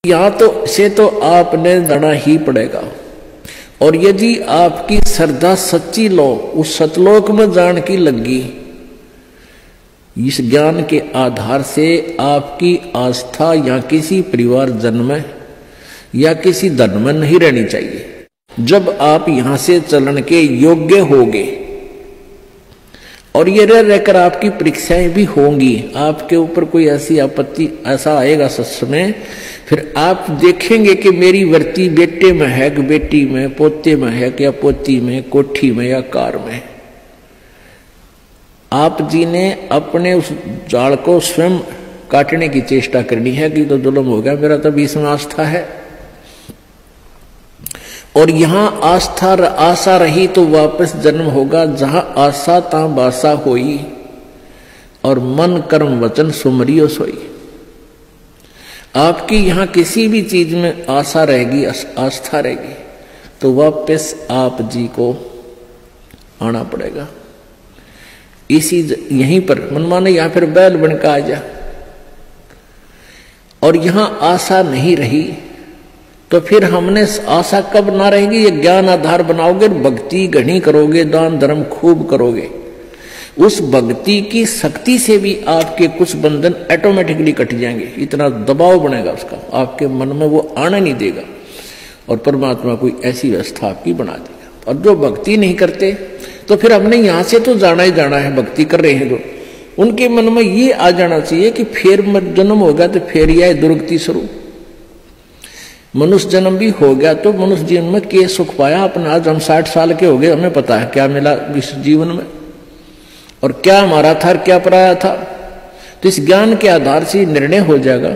यहाँ तो से तो आपने जाना ही पड़ेगा। और यदि आपकी श्रद्धा सच्ची लो उस सतलोक में जान की लगी, इस ज्ञान के आधार से आपकी आस्था या किसी परिवार जन में या किसी धन में नहीं रहनी चाहिए। जब आप यहां से चलन के योग्य होगे और ये रह रहकर आपकी परीक्षाएं भी होंगी, आपके ऊपर कोई ऐसी आपत्ति ऐसा आएगा सच में, फिर आप देखेंगे कि मेरी वर्ती बेटे में है कि बेटी में, पोते में है कि या पोती में, कोठी में या कार में। आप जी ने अपने उस जाल को स्वयं काटने की चेष्टा करनी है कि तो जुल्म हो गया, मेरा तो इसमें आस्था है। और यहां आस्था आशा रही तो वापस जन्म होगा, जहां आशा ता बासा होई और मन कर्म वचन सुमरियो सोई। आपकी यहां किसी भी चीज में आशा रहेगी, आस्था रहेगी, तो वापस आप जी को आना पड़ेगा। इसी यहीं पर मन माने या फिर बैल बनकर आ जा। और यहां आशा नहीं रही तो फिर हमने आशा कब ना रहेगी, ये ज्ञान आधार बनाओगे, भक्ति घनी करोगे, दान धर्म खूब करोगे, उस भक्ति की शक्ति से भी आपके कुछ बंधन ऑटोमेटिकली कट जाएंगे। इतना दबाव बनेगा उसका, आपके मन में वो आना नहीं देगा और परमात्मा कोई ऐसी व्यवस्था आपकी बना देगा। और जो भक्ति नहीं करते तो फिर हमने यहां से तो जाना ही जाना है, भक्ति कर रहे हैं जो, उनके मन में ये आ जाना चाहिए कि फिर जन्म होगा तो फिर यह दुर्गति स्वरूप। मनुष्य जन्म भी हो गया तो मनुष्य जीवन में क्या सुख पाया अपना। आज हम 60 साल के हो गए, हमें पता है क्या मिला इस जीवन में और क्या हमारा था और क्या पराया था। तो इस ज्ञान के आधार से निर्णय हो जाएगा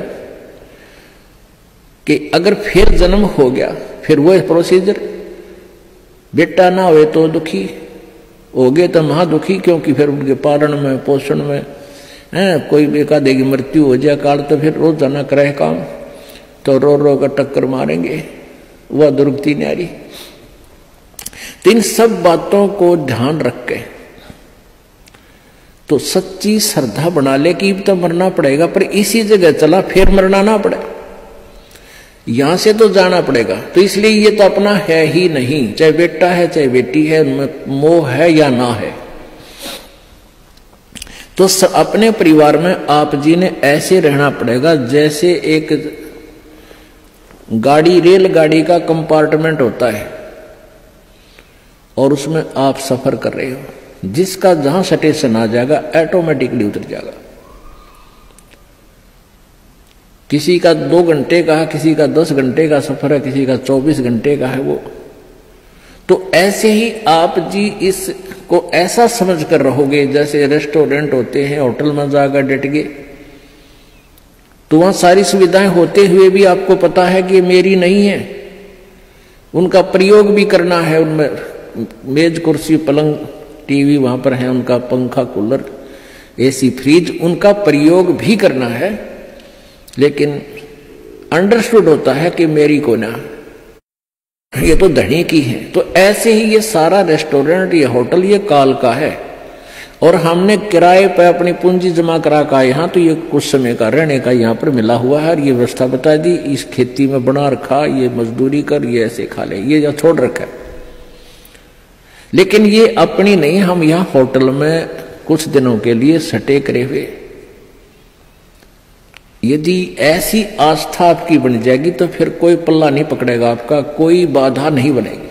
कि अगर फिर जन्म हो गया, फिर वो प्रोसीजर, बेटा ना हुए तो दुखी, हो गए तो महादुखी, क्योंकि फिर उनके पालन में पोषण में कोई एकाधे की मृत्यु हो जाए काल तो फिर रोज जाना करे काम, तो रो रो कर टक्कर मारेंगे, वह दुर्गति न्यारी। तो इन सब बातों को ध्यान रख के तो सच्ची श्रद्धा बना ले कि तो मरना पड़ेगा, पर इसी जगह चला फिर मरना ना पड़े, यहां से तो जाना पड़ेगा। तो इसलिए ये तो अपना है ही नहीं, चाहे बेटा है चाहे बेटी है, उनमें मोह है या ना है। तो अपने परिवार में आप जी ने ऐसे रहना पड़ेगा जैसे एक गाड़ी, रेलगाड़ी का कंपार्टमेंट होता है और उसमें आप सफर कर रहे हो, जिसका जहां स्टेशन आ जाएगा ऑटोमेटिकली उतर जाएगा। किसी का 2 घंटे का है, किसी का 10 घंटे का सफर है, किसी का 24 घंटे का है वो। तो ऐसे ही आप जी इसको ऐसा समझ कर रहोगे जैसे रेस्टोरेंट होते हैं, होटल में जाकर डट गए तो वहां सारी सुविधाएं होते हुए भी आपको पता है कि ये मेरी नहीं है, उनका प्रयोग भी करना है। उनमें मेज कुर्सी पलंग टीवी वहां पर है, उनका पंखा कूलर एसी फ्रिज उनका प्रयोग भी करना है, लेकिन अंडरस्टूड होता है कि मेरी को ना, ये तो धनी की है। तो ऐसे ही ये सारा रेस्टोरेंट, ये होटल, ये काल का है और हमने किराए पर अपनी पूंजी जमा करा का यहाँ, तो ये कुछ समय का रहने का यहाँ पर मिला हुआ है और ये व्यवस्था बता दी, इस खेती में बना रखा, ये मजदूरी कर, ये ऐसे खा ले, ये जो छोड़ रखा है। लेकिन ये अपनी नहीं, हम यहाँ होटल में कुछ दिनों के लिए सटे करे हुए। यदि ऐसी आस्था आपकी बन जाएगी तो फिर कोई पल्ला नहीं पकड़ेगा आपका, कोई बाधा नहीं बनेगी।